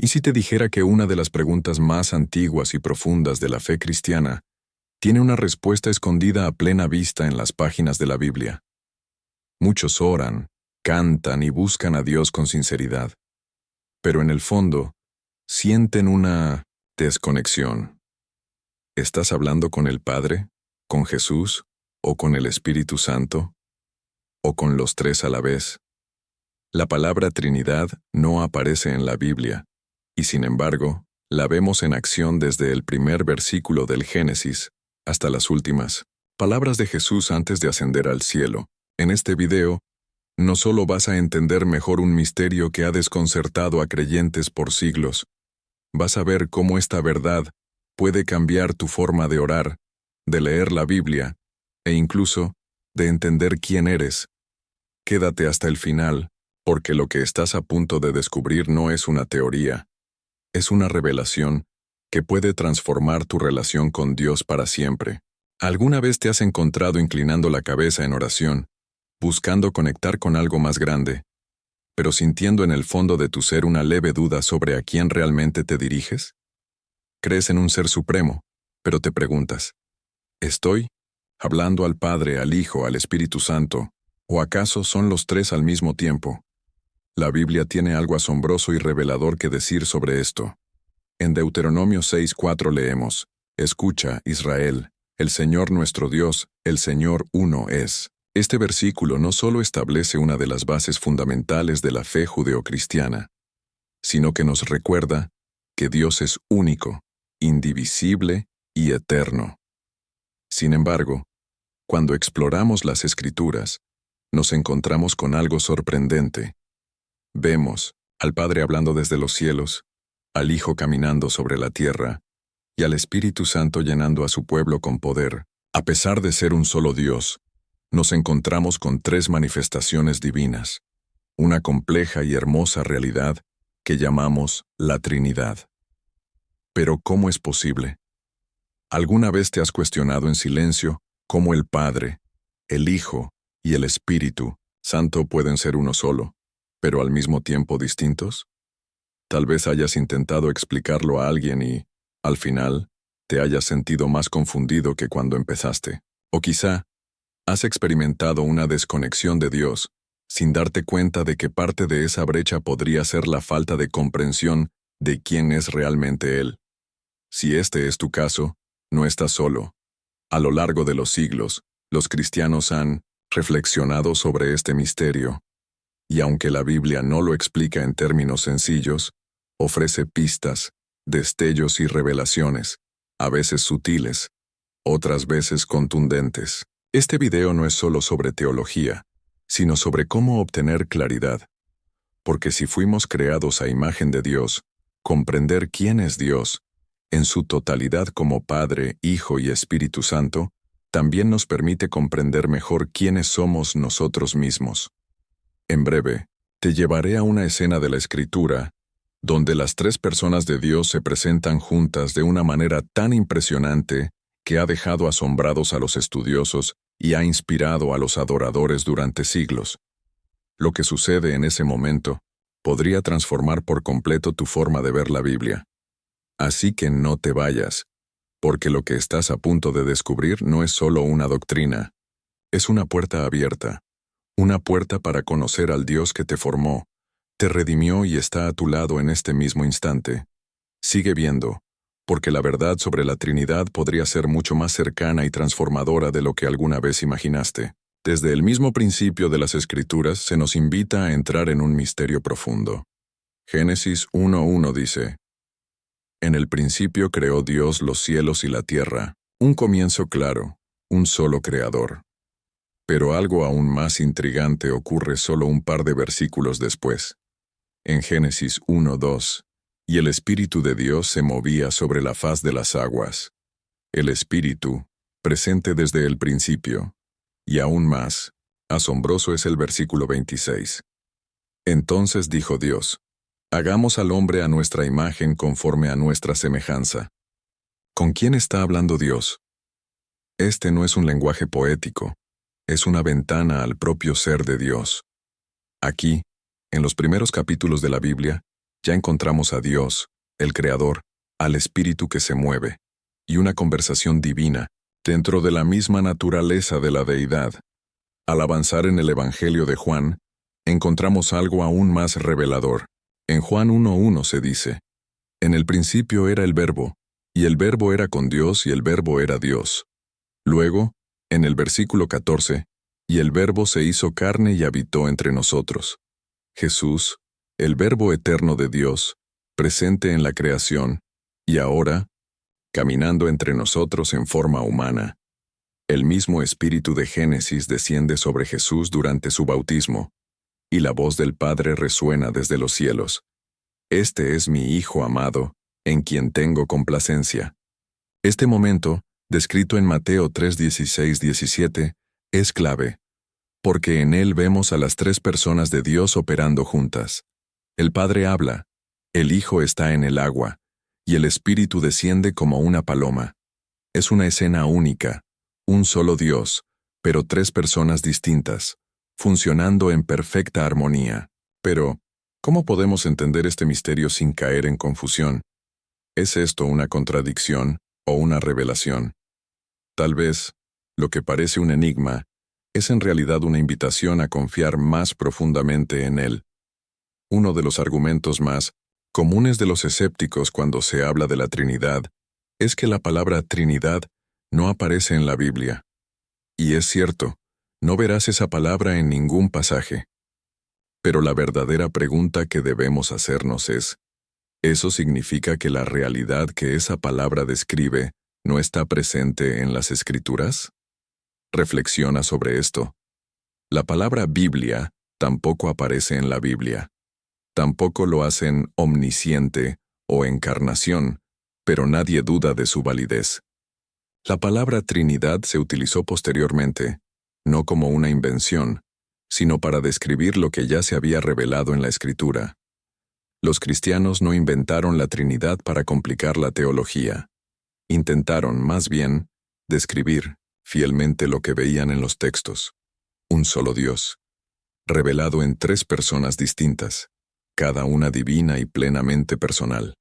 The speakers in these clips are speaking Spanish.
¿Y si te dijera que una de las preguntas más antiguas y profundas de la fe cristiana tiene una respuesta escondida a plena vista en las páginas de la Biblia? Muchos oran, cantan y buscan a Dios con sinceridad, pero en el fondo sienten una desconexión. ¿Estás hablando con el Padre, con Jesús, o con el Espíritu Santo, o con los tres a la vez? La palabra Trinidad no aparece en la Biblia, y sin embargo, la vemos en acción desde el primer versículo del Génesis hasta las últimas palabras de Jesús antes de ascender al cielo. En este video, no solo vas a entender mejor un misterio que ha desconcertado a creyentes por siglos, vas a ver cómo esta verdad puede cambiar tu forma de orar, de leer la Biblia, e incluso de entender quién eres. Quédate hasta el final, porque lo que estás a punto de descubrir no es una teoría, es una revelación que puede transformar tu relación con Dios para siempre. ¿Alguna vez te has encontrado inclinando la cabeza en oración, buscando conectar con algo más grande, pero sintiendo en el fondo de tu ser una leve duda sobre a quién realmente te diriges? Crees en un ser supremo, pero te preguntas, ¿estoy hablando al Padre, al Hijo, al Espíritu Santo, o acaso son los tres al mismo tiempo? La Biblia tiene algo asombroso y revelador que decir sobre esto. En Deuteronomio 6:4 leemos, «Escucha, Israel, el Señor nuestro Dios, el Señor uno es». Este versículo no solo establece una de las bases fundamentales de la fe judeocristiana, sino que nos recuerda que Dios es único, indivisible y eterno. Sin embargo, cuando exploramos las Escrituras, nos encontramos con algo sorprendente. Vemos al Padre hablando desde los cielos, al Hijo caminando sobre la tierra, y al Espíritu Santo llenando a su pueblo con poder. A pesar de ser un solo Dios, nos encontramos con tres manifestaciones divinas, una compleja y hermosa realidad que llamamos la Trinidad. Pero ¿cómo es posible? ¿Alguna vez te has cuestionado en silencio cómo el Padre, el Hijo y el Espíritu Santo pueden ser uno solo, pero al mismo tiempo distintos? Tal vez hayas intentado explicarlo a alguien y, al final, te hayas sentido más confundido que cuando empezaste. O quizá, has experimentado una desconexión de Dios, sin darte cuenta de que parte de esa brecha podría ser la falta de comprensión de quién es realmente Él. Si este es tu caso, no estás solo. A lo largo de los siglos, los cristianos han reflexionado sobre este misterio, y aunque la Biblia no lo explica en términos sencillos, ofrece pistas, destellos y revelaciones, a veces sutiles, otras veces contundentes. Este video no es solo sobre teología, sino sobre cómo obtener claridad. Porque si fuimos creados a imagen de Dios, comprender quién es Dios, en su totalidad como Padre, Hijo y Espíritu Santo, también nos permite comprender mejor quiénes somos nosotros mismos. En breve, te llevaré a una escena de la Escritura, donde las tres personas de Dios se presentan juntas de una manera tan impresionante que ha dejado asombrados a los estudiosos y ha inspirado a los adoradores durante siglos. Lo que sucede en ese momento podría transformar por completo tu forma de ver la Biblia. Así que no te vayas, porque lo que estás a punto de descubrir no es solo una doctrina, es una puerta abierta, una puerta para conocer al Dios que te formó, te redimió y está a tu lado en este mismo instante. Sigue viendo, porque la verdad sobre la Trinidad podría ser mucho más cercana y transformadora de lo que alguna vez imaginaste. Desde el mismo principio de las Escrituras se nos invita a entrar en un misterio profundo. Génesis 1:1 dice, «En el principio creó Dios los cielos y la tierra», un comienzo claro, un solo creador. Pero algo aún más intrigante ocurre solo un par de versículos después. En Génesis 1:2, «Y el Espíritu de Dios se movía sobre la faz de las aguas». El Espíritu, presente desde el principio. Y aún más, asombroso es el versículo 26. «Entonces dijo Dios, hagamos al hombre a nuestra imagen conforme a nuestra semejanza». ¿Con quién está hablando Dios? Este no es un lenguaje poético, es una ventana al propio ser de Dios. Aquí, en los primeros capítulos de la Biblia, Ya encontramos a Dios, el Creador, al Espíritu que se mueve, y una conversación divina, dentro de la misma naturaleza de la deidad. Al avanzar en el Evangelio de Juan, encontramos algo aún más revelador. En Juan 1:1 se dice: En el principio era el Verbo, y el Verbo era con Dios y el Verbo era Dios. Luego, en el versículo 14, y el Verbo se hizo carne y habitó entre nosotros. Jesús, el Verbo eterno de Dios, presente en la creación, y ahora, caminando entre nosotros en forma humana. El mismo Espíritu de Génesis desciende sobre Jesús durante su bautismo, y la voz del Padre resuena desde los cielos: Este es mi Hijo amado, en quien tengo complacencia. Este momento, descrito en Mateo 3:16-17, es clave, porque en él vemos a las tres personas de Dios operando juntas. El Padre habla, el Hijo está en el agua, y el Espíritu desciende como una paloma. Es una escena única, un solo Dios, pero tres personas distintas, funcionando en perfecta armonía. Pero, ¿cómo podemos entender este misterio sin caer en confusión? ¿Es esto una contradicción o una revelación? Tal vez, lo que parece un enigma, es en realidad una invitación a confiar más profundamente en Él. Uno de los argumentos más comunes de los escépticos cuando se habla de la Trinidad es que la palabra Trinidad no aparece en la Biblia. Y es cierto, no verás esa palabra en ningún pasaje. Pero la verdadera pregunta que debemos hacernos es: ¿eso significa que la realidad que esa palabra describe no está presente en las Escrituras? Reflexiona sobre esto. La palabra Biblia tampoco aparece en la Biblia. Tampoco lo hacen omnisciente o encarnación, pero nadie duda de su validez. La palabra Trinidad se utilizó posteriormente, no como una invención, sino para describir lo que ya se había revelado en la Escritura. Los cristianos no inventaron la Trinidad para complicar la teología. Intentaron, más bien, describir fielmente lo que veían en los textos: un solo Dios, revelado en tres personas distintas, cada una divina y plenamente personal.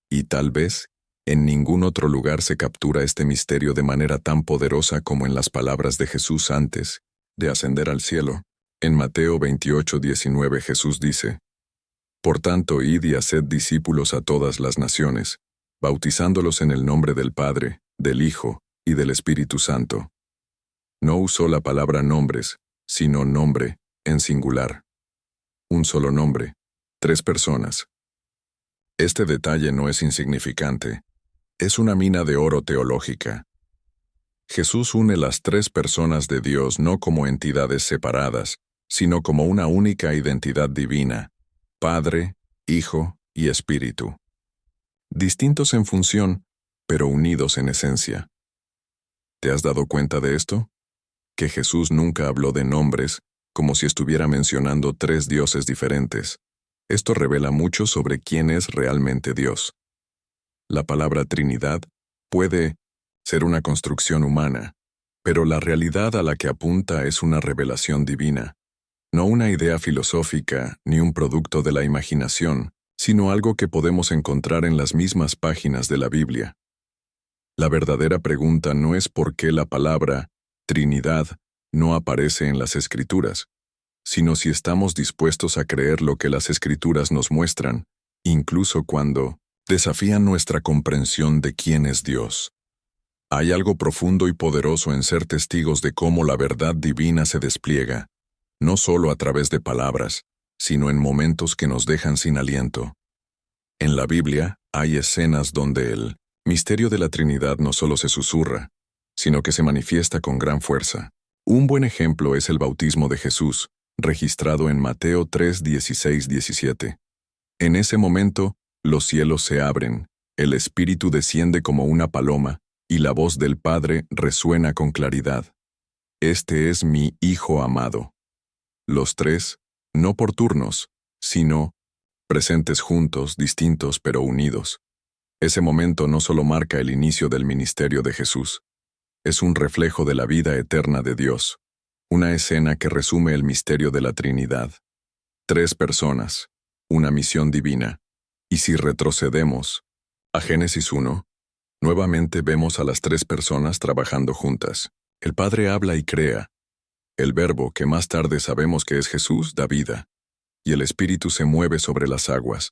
Y tal vez, en ningún otro lugar se captura este misterio de manera tan poderosa como en las palabras de Jesús antes de ascender al cielo. En Mateo 28:19 Jesús dice: Por tanto, id y haced discípulos a todas las naciones, bautizándolos en el nombre del Padre, del Hijo y del Espíritu Santo. No usó la palabra nombres, sino nombre, en singular. Un solo nombre, tres personas. Este detalle no es insignificante. Es una mina de oro teológica. Jesús une las tres personas de Dios no como entidades separadas, sino como una única identidad divina: Padre, Hijo y Espíritu. Distintos en función, pero unidos en esencia. ¿Te has dado cuenta de esto? Que Jesús nunca habló de nombres, como si estuviera mencionando tres dioses diferentes. Esto revela mucho sobre quién es realmente Dios. La palabra Trinidad puede ser una construcción humana, pero la realidad a la que apunta es una revelación divina. No una idea filosófica ni un producto de la imaginación, sino algo que podemos encontrar en las mismas páginas de la Biblia. La verdadera pregunta no es por qué la palabra Trinidad no aparece en las Escrituras, sino si estamos dispuestos a creer lo que las Escrituras nos muestran, incluso cuando desafían nuestra comprensión de quién es Dios. Hay algo profundo y poderoso en ser testigos de cómo la verdad divina se despliega, no solo a través de palabras, sino en momentos que nos dejan sin aliento. En la Biblia hay escenas donde el misterio de la Trinidad no solo se susurra, sino que se manifiesta con gran fuerza. Un buen ejemplo es el bautismo de Jesús, registrado en Mateo 3:16-17. En ese momento, los cielos se abren, el Espíritu desciende como una paloma, y la voz del Padre resuena con claridad: Este es mi Hijo amado. Los tres, no por turnos, sino presentes juntos, distintos pero unidos. Ese momento no solo marca el inicio del ministerio de Jesús, es un reflejo de la vida eterna de Dios, una escena que resume el misterio de la Trinidad. Tres personas, una misión divina, Y si retrocedemos a Génesis 1, nuevamente vemos a las tres personas trabajando juntas. El Padre habla y crea. El Verbo, que más tarde sabemos que es Jesús, da vida. Y el Espíritu se mueve sobre las aguas.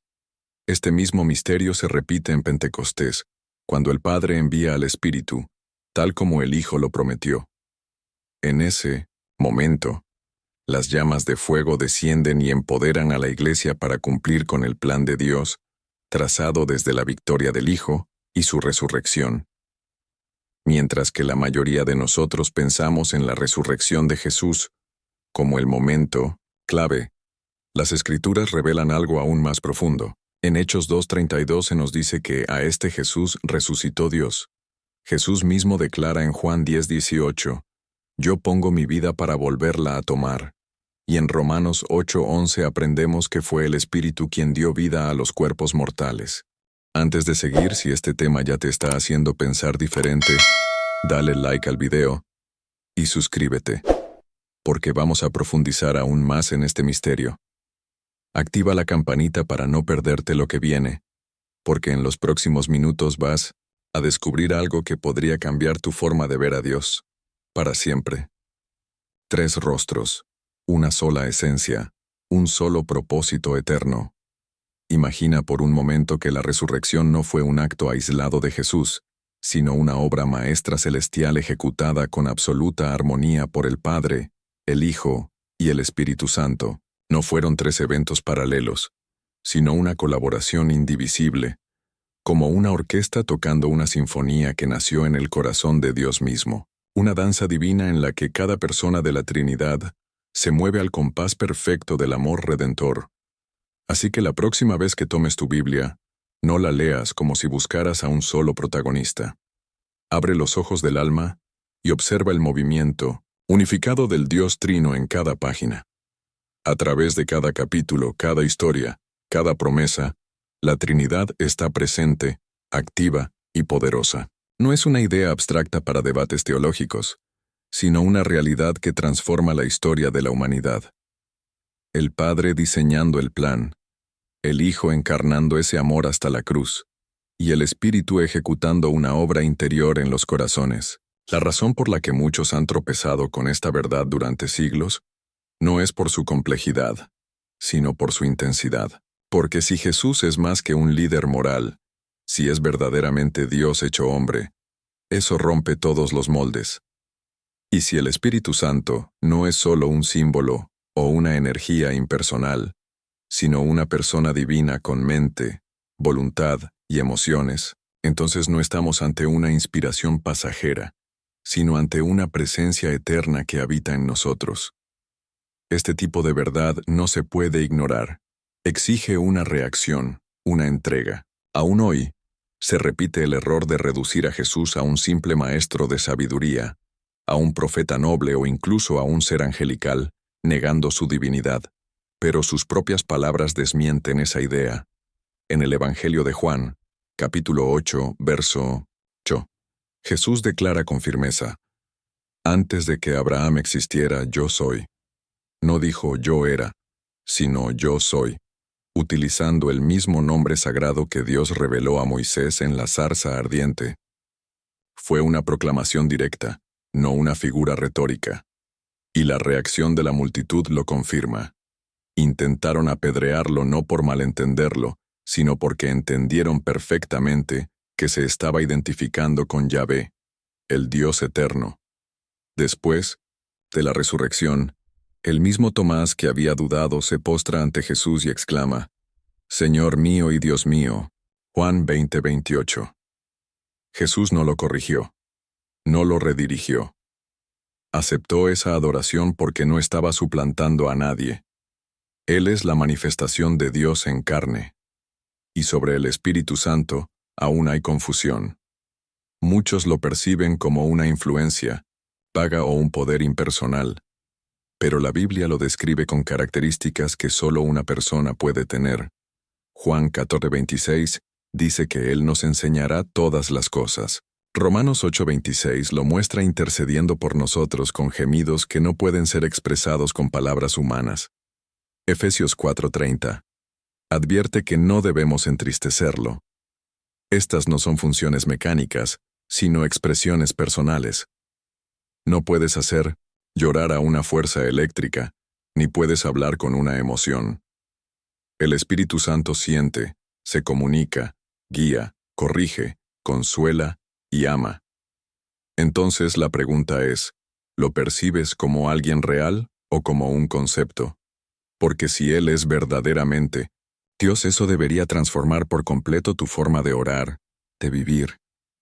Este mismo misterio se repite en Pentecostés, cuando el Padre envía al Espíritu, tal como el Hijo lo prometió. En ese momento, las llamas de fuego descienden y empoderan a la Iglesia para cumplir con el plan de Dios, trazado desde la victoria del Hijo y su resurrección. Mientras que la mayoría de nosotros pensamos en la resurrección de Jesús como el momento clave, las Escrituras revelan algo aún más profundo. En Hechos 2:32 se nos dice que a este Jesús resucitó Dios. Jesús mismo declara en Juan 10:18, «Yo pongo mi vida para volverla a tomar». Y en Romanos 8:11 aprendemos que fue el Espíritu quien dio vida a los cuerpos mortales. Antes de seguir, si este tema ya te está haciendo pensar diferente, dale like al video y suscríbete, porque vamos a profundizar aún más en este misterio. Activa la campanita para no perderte lo que viene, porque en los próximos minutos vas a descubrir algo que podría cambiar tu forma de ver a Dios, para siempre. 3 rostros, una sola esencia, un solo propósito eterno. Imagina por un momento que la resurrección no fue un acto aislado de Jesús, sino una obra maestra celestial ejecutada con absoluta armonía por el Padre, el Hijo y el Espíritu Santo. No fueron 3 eventos paralelos, sino una colaboración indivisible, como una orquesta tocando una sinfonía que nació en el corazón de Dios mismo, una danza divina en la que cada persona de la Trinidad se mueve al compás perfecto del amor redentor. Así que la próxima vez que tomes tu Biblia, no la leas como si buscaras a un solo protagonista. Abre los ojos del alma y observa el movimiento unificado del Dios Trino en cada página. A través de cada capítulo, cada historia, cada promesa, la Trinidad está presente, activa y poderosa. No es una idea abstracta para debates teológicos, sino una realidad que transforma la historia de la humanidad. El Padre diseñando el plan, el Hijo encarnando ese amor hasta la cruz, y el Espíritu ejecutando una obra interior en los corazones. La razón por la que muchos han tropezado con esta verdad durante siglos no es por su complejidad, sino por su intensidad. Porque si Jesús es más que un líder moral, si es verdaderamente Dios hecho hombre, eso rompe todos los moldes. Y si el Espíritu Santo no es solo un símbolo o una energía impersonal, sino una persona divina con mente, voluntad y emociones, entonces no estamos ante una inspiración pasajera, sino ante una presencia eterna que habita en nosotros. Este tipo de verdad no se puede ignorar. Exige una reacción, una entrega. Aún hoy, se repite el error de reducir a Jesús a un simple maestro de sabiduría, a un profeta noble o incluso a un ser angelical, negando su divinidad. Pero sus propias palabras desmienten esa idea. En el Evangelio de Juan, capítulo 8, verso 8, Jesús declara con firmeza, «Antes de que Abraham existiera, yo soy». No dijo yo era, sino yo soy, utilizando el mismo nombre sagrado que Dios reveló a Moisés en la zarza ardiente. Fue una proclamación directa, no una figura retórica. Y la reacción de la multitud lo confirma. Intentaron apedrearlo no por malentenderlo, sino porque entendieron perfectamente que se estaba identificando con Yahvé, el Dios eterno. Después de la resurrección, el mismo Tomás que había dudado se postra ante Jesús y exclama, «Señor mío y Dios mío». Juan 20:28. Jesús no lo corrigió, no lo redirigió. Aceptó esa adoración porque no estaba suplantando a nadie. Él es la manifestación de Dios en carne. Y sobre el Espíritu Santo aún hay confusión. Muchos lo perciben como una influencia, paga o un poder impersonal. Pero la Biblia lo describe con características que solo una persona puede tener. Juan 14:26 dice que Él nos enseñará todas las cosas. Romanos 8:26 lo muestra intercediendo por nosotros con gemidos que no pueden ser expresados con palabras humanas. Efesios 4:30 advierte que no debemos entristecerlo. Estas no son funciones mecánicas, sino expresiones personales. No puedes hacer llorar a una fuerza eléctrica, ni puedes hablar con una emoción. El Espíritu Santo siente, se comunica, guía, corrige, consuela y ama. Entonces la pregunta es, ¿lo percibes como alguien real o como un concepto? Porque si Él es verdaderamente Dios, eso debería transformar por completo tu forma de orar, de vivir,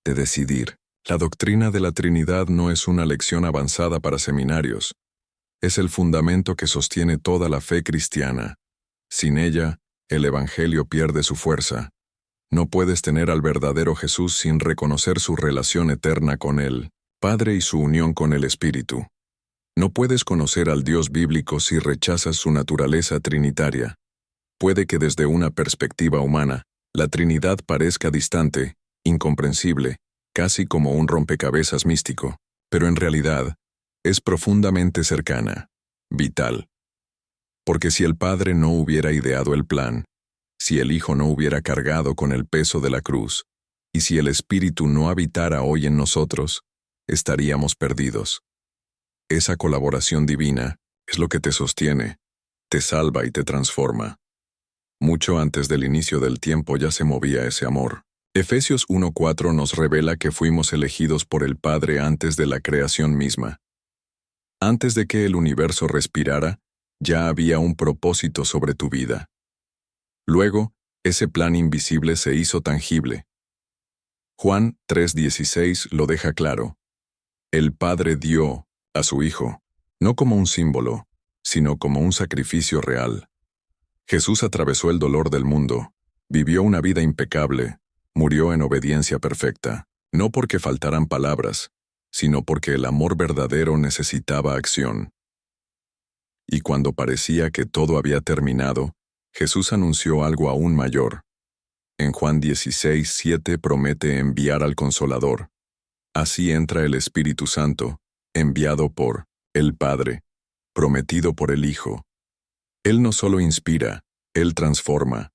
de decidir. La doctrina de la Trinidad no es una lección avanzada para seminarios. Es el fundamento que sostiene toda la fe cristiana. Sin ella, el Evangelio pierde su fuerza. No puedes tener al verdadero Jesús sin reconocer su relación eterna con Él, Padre, y su unión con el Espíritu. No puedes conocer al Dios bíblico si rechazas su naturaleza trinitaria. Puede que desde una perspectiva humana, la Trinidad parezca distante, incomprensible, casi como un rompecabezas místico, pero en realidad, es profundamente cercana, vital. Porque si el Padre no hubiera ideado el plan, si el Hijo no hubiera cargado con el peso de la cruz, y si el Espíritu no habitara hoy en nosotros, estaríamos perdidos. Esa colaboración divina es lo que te sostiene, te salva y te transforma. Mucho antes del inicio del tiempo ya se movía ese amor. Efesios 1:4 nos revela que fuimos elegidos por el Padre antes de la creación misma. Antes de que el universo respirara, ya había un propósito sobre tu vida. Luego, ese plan invisible se hizo tangible. Juan 3:16 lo deja claro. El Padre dio a su Hijo, no como un símbolo, sino como un sacrificio real. Jesús atravesó el dolor del mundo, vivió una vida impecable, murió en obediencia perfecta, no porque faltaran palabras, sino porque el amor verdadero necesitaba acción. Y cuando parecía que todo había terminado, Jesús anunció algo aún mayor. En Juan 16:7 promete enviar al Consolador. Así entra el Espíritu Santo, enviado por el Padre, prometido por el Hijo. Él no solo inspira, Él transforma.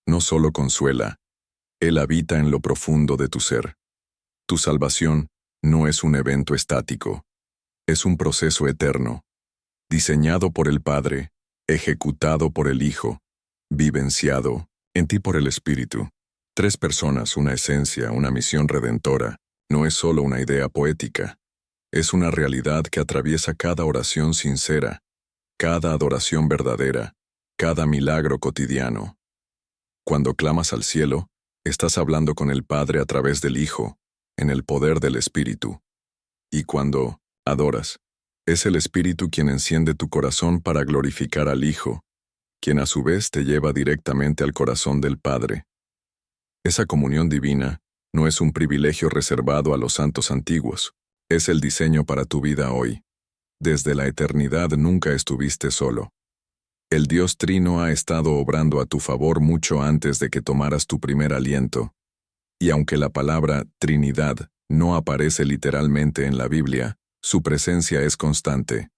No solo consuela, Él habita en lo profundo de tu ser. Tu salvación no es un evento estático, es un proceso eterno, diseñado por el Padre, ejecutado por el Hijo, vivenciado en ti por el Espíritu. 3 personas, una esencia, una misión redentora, no es solo una idea poética. Es una realidad que atraviesa cada oración sincera, cada adoración verdadera, cada milagro cotidiano. Cuando clamas al cielo, estás hablando con el Padre a través del Hijo, en el poder del Espíritu. Y cuando adoras, es el Espíritu quien enciende tu corazón para glorificar al Hijo, quien a su vez te lleva directamente al corazón del Padre. Esa comunión divina no es un privilegio reservado a los santos antiguos, es el diseño para tu vida hoy. Desde la eternidad nunca estuviste solo. El Dios Trino ha estado obrando a tu favor mucho antes de que tomaras tu primer aliento. Y aunque la palabra Trinidad no aparece literalmente en la Biblia, su presencia es constante.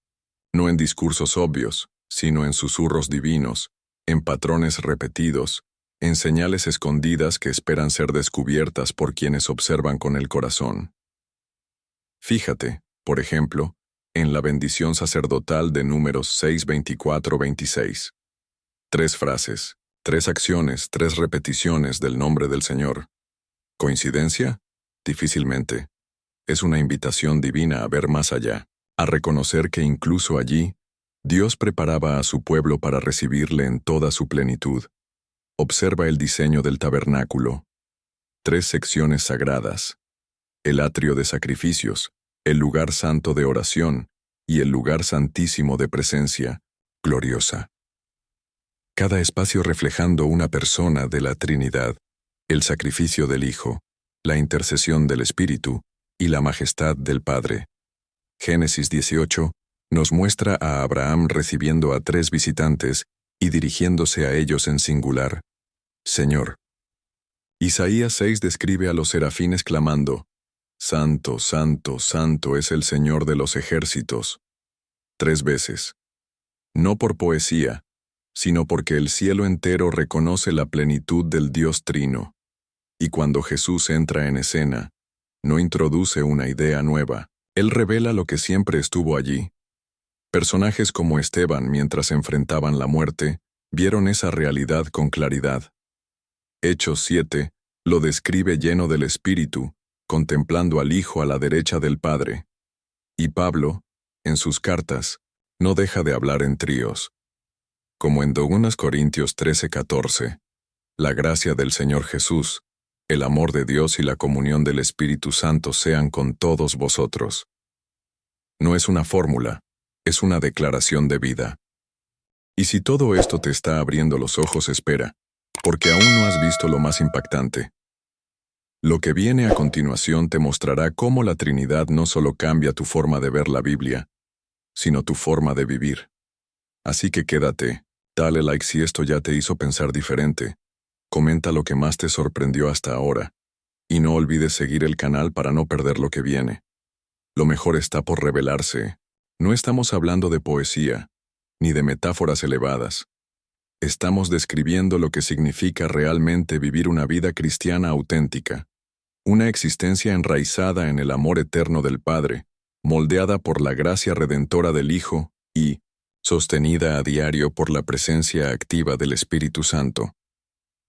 No en discursos obvios, sino en susurros divinos, en patrones repetidos, en señales escondidas que esperan ser descubiertas por quienes observan con el corazón. Fíjate, por ejemplo, en la bendición sacerdotal de Números 6:24-26. 3 frases, 3 acciones, 3 repeticiones del nombre del Señor. ¿Coincidencia? Difícilmente. Es una invitación divina a ver más allá, a reconocer que incluso allí, Dios preparaba a su pueblo para recibirle en toda su plenitud. Observa el diseño del tabernáculo. 3 secciones sagradas. El atrio de sacrificios, el lugar santo de oración y el lugar santísimo de presencia, gloriosa. Cada espacio reflejando una persona de la Trinidad, el sacrificio del Hijo, la intercesión del Espíritu y la majestad del Padre. Génesis 18 nos muestra a Abraham recibiendo a 3 visitantes y dirigiéndose a ellos en singular: Señor. Isaías 6 describe a los serafines clamando: Santo, santo, santo es el Señor de los ejércitos. 3 veces. No por poesía, sino porque el cielo entero reconoce la plenitud del Dios Trino. Y cuando Jesús entra en escena, no introduce una idea nueva, Él revela lo que siempre estuvo allí. Personajes como Esteban, mientras enfrentaban la muerte, vieron esa realidad con claridad. Hechos 7 lo describe lleno del Espíritu, contemplando al Hijo a la derecha del Padre. Y Pablo, en sus cartas, no deja de hablar en tríos. Como en 2 Corintios 13:14, la gracia del Señor Jesús, el amor de Dios y la comunión del Espíritu Santo sean con todos vosotros. No es una fórmula, es una declaración de vida. Y si todo esto te está abriendo los ojos, espera, porque aún no has visto lo más impactante. Lo que viene a continuación te mostrará cómo la Trinidad no solo cambia tu forma de ver la Biblia, sino tu forma de vivir. Así que quédate, dale like si esto ya te hizo pensar diferente, comenta lo que más te sorprendió hasta ahora, y no olvides seguir el canal para no perder lo que viene. Lo mejor está por revelarse. No estamos hablando de poesía, ni de metáforas elevadas. Estamos describiendo lo que significa realmente vivir una vida cristiana auténtica, una existencia enraizada en el amor eterno del Padre, moldeada por la gracia redentora del Hijo y sostenida a diario por la presencia activa del Espíritu Santo.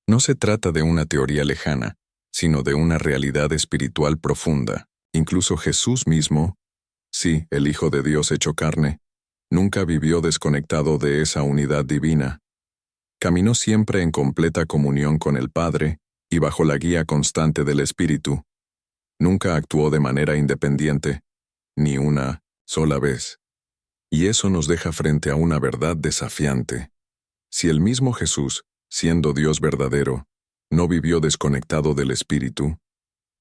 No se trata de una teoría lejana, sino de una realidad espiritual profunda. Incluso Jesús mismo, sí, el Hijo de Dios hecho carne, nunca vivió desconectado de esa unidad divina. Caminó siempre en completa comunión con el Padre y bajo la guía constante del Espíritu. Nunca actuó de manera independiente, ni una sola vez. Y eso nos deja frente a una verdad desafiante. Si el mismo Jesús, siendo Dios verdadero, no vivió desconectado del Espíritu,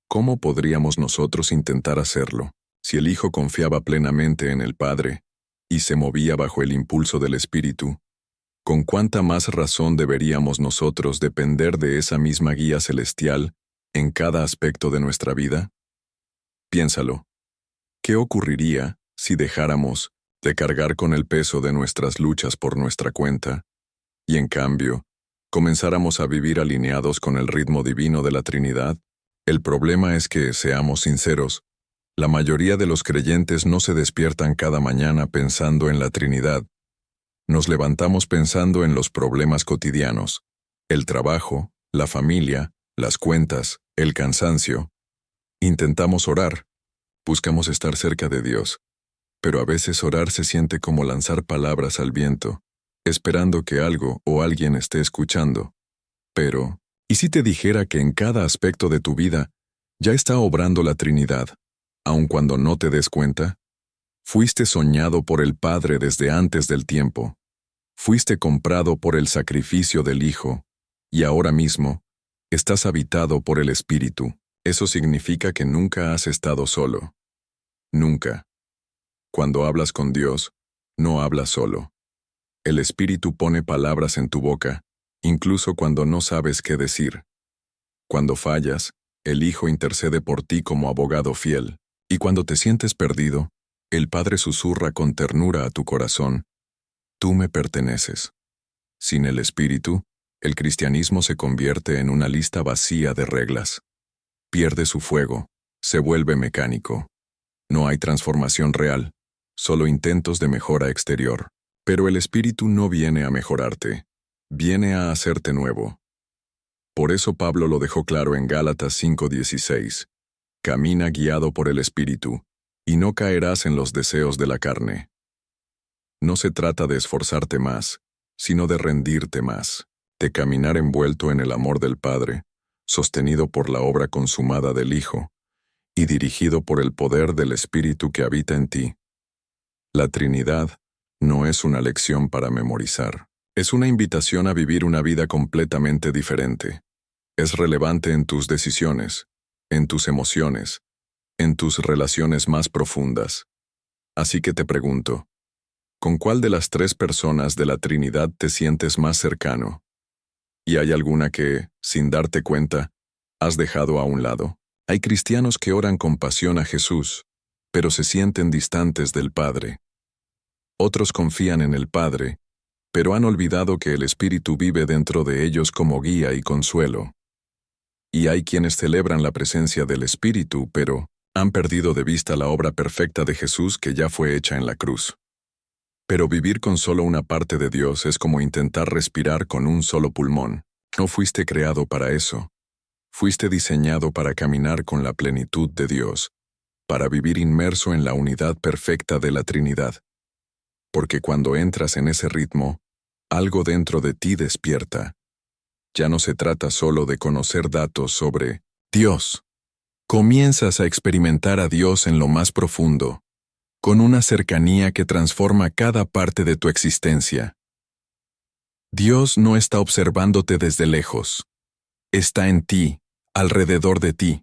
¿cómo podríamos nosotros intentar hacerlo? Si el Hijo confiaba plenamente en el Padre y se movía bajo el impulso del Espíritu, ¿con cuánta más razón deberíamos nosotros depender de esa misma guía celestial en cada aspecto de nuestra vida? Piénsalo. ¿Qué ocurriría si dejáramos de cargar con el peso de nuestras luchas por nuestra cuenta y, en cambio, comenzáramos a vivir alineados con el ritmo divino de la Trinidad? El problema es que, seamos sinceros, la mayoría de los creyentes no se despiertan cada mañana pensando en la Trinidad. Nos levantamos pensando en los problemas cotidianos, el trabajo, la familia, las cuentas, el cansancio. Intentamos orar, buscamos estar cerca de Dios, pero a veces orar se siente como lanzar palabras al viento, esperando que algo o alguien esté escuchando. Pero, ¿y si te dijera que en cada aspecto de tu vida ya está obrando la Trinidad, aun cuando no te des cuenta? Fuiste soñado por el Padre desde antes del tiempo. Fuiste comprado por el sacrificio del Hijo, y ahora mismo estás habitado por el Espíritu. Eso significa que nunca has estado solo. Nunca. Cuando hablas con Dios, no hablas solo. El Espíritu pone palabras en tu boca, incluso cuando no sabes qué decir. Cuando fallas, el Hijo intercede por ti como abogado fiel, y cuando te sientes perdido, el Padre susurra con ternura a tu corazón: tú me perteneces. Sin el Espíritu, el cristianismo se convierte en una lista vacía de reglas. Pierde su fuego, se vuelve mecánico. No hay transformación real, solo intentos de mejora exterior. Pero el Espíritu no viene a mejorarte, viene a hacerte nuevo. Por eso Pablo lo dejó claro en Gálatas 5:16. Camina guiado por el Espíritu, y no caerás en los deseos de la carne. No se trata de esforzarte más, sino de rendirte más, de caminar envuelto en el amor del Padre, sostenido por la obra consumada del Hijo, y dirigido por el poder del Espíritu que habita en ti. La Trinidad no es una lección para memorizar, es una invitación a vivir una vida completamente diferente. Es relevante en tus decisiones, en tus emociones, en tus relaciones más profundas. Así que te pregunto, ¿con cuál de las 3 personas de la Trinidad te sientes más cercano? ¿Y hay alguna que, sin darte cuenta, has dejado a un lado? Hay cristianos que oran con pasión a Jesús, pero se sienten distantes del Padre. Otros confían en el Padre, pero han olvidado que el Espíritu vive dentro de ellos como guía y consuelo. Y hay quienes celebran la presencia del Espíritu, pero han perdido de vista la obra perfecta de Jesús que ya fue hecha en la cruz. Pero vivir con solo una parte de Dios es como intentar respirar con un solo pulmón. No fuiste creado para eso. Fuiste diseñado para caminar con la plenitud de Dios, para vivir inmerso en la unidad perfecta de la Trinidad. Porque cuando entras en ese ritmo, algo dentro de ti despierta. Ya no se trata solo de conocer datos sobre Dios. Comienzas a experimentar a Dios en lo más profundo, con una cercanía que transforma cada parte de tu existencia. Dios no está observándote desde lejos. Está en ti, alrededor de ti,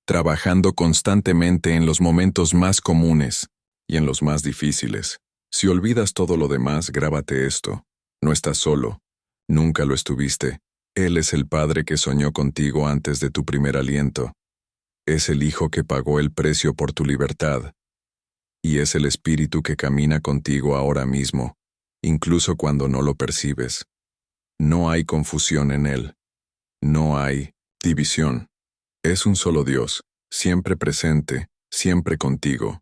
trabajando constantemente en los momentos más comunes y en los más difíciles. Si olvidas todo lo demás, grábate esto. No estás solo. Nunca lo estuviste. Él es el Padre que soñó contigo antes de tu primer aliento. Es el Hijo que pagó el precio por tu libertad. Y es el Espíritu que camina contigo ahora mismo, incluso cuando no lo percibes. No hay confusión en Él. No hay división. Es un solo Dios, siempre presente, siempre contigo.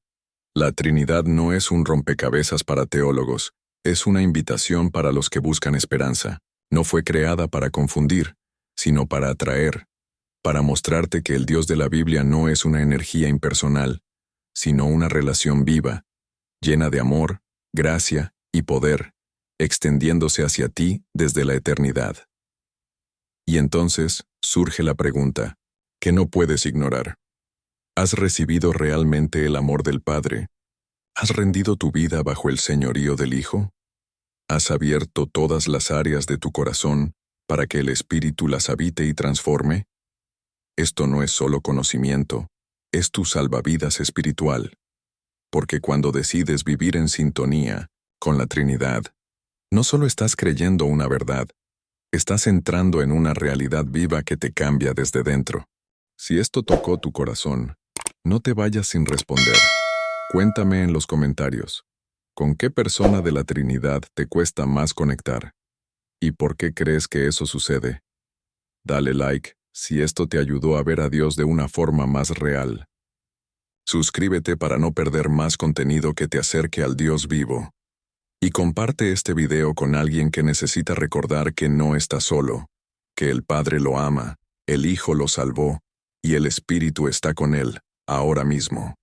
La Trinidad no es un rompecabezas para teólogos, es una invitación para los que buscan esperanza. No fue creada para confundir, sino para atraer, para mostrarte que el Dios de la Biblia no es una energía impersonal, sino una relación viva, llena de amor, gracia y poder, extendiéndose hacia ti desde la eternidad. Y entonces surge la pregunta, que no puedes ignorar. ¿Has recibido realmente el amor del Padre? ¿Has rendido tu vida bajo el señorío del Hijo? ¿Has abierto todas las áreas de tu corazón para que el Espíritu las habite y transforme? Esto no es solo conocimiento, es tu salvavidas espiritual. Porque cuando decides vivir en sintonía con la Trinidad, no solo estás creyendo una verdad, estás entrando en una realidad viva que te cambia desde dentro. Si esto tocó tu corazón, no te vayas sin responder. Cuéntame en los comentarios, ¿con qué persona de la Trinidad te cuesta más conectar? ¿Y por qué crees que eso sucede? Dale like si esto te ayudó a ver a Dios de una forma más real. Suscríbete para no perder más contenido que te acerque al Dios vivo. Y comparte este video con alguien que necesita recordar que no está solo, que el Padre lo ama, el Hijo lo salvó, y el Espíritu está con él, ahora mismo.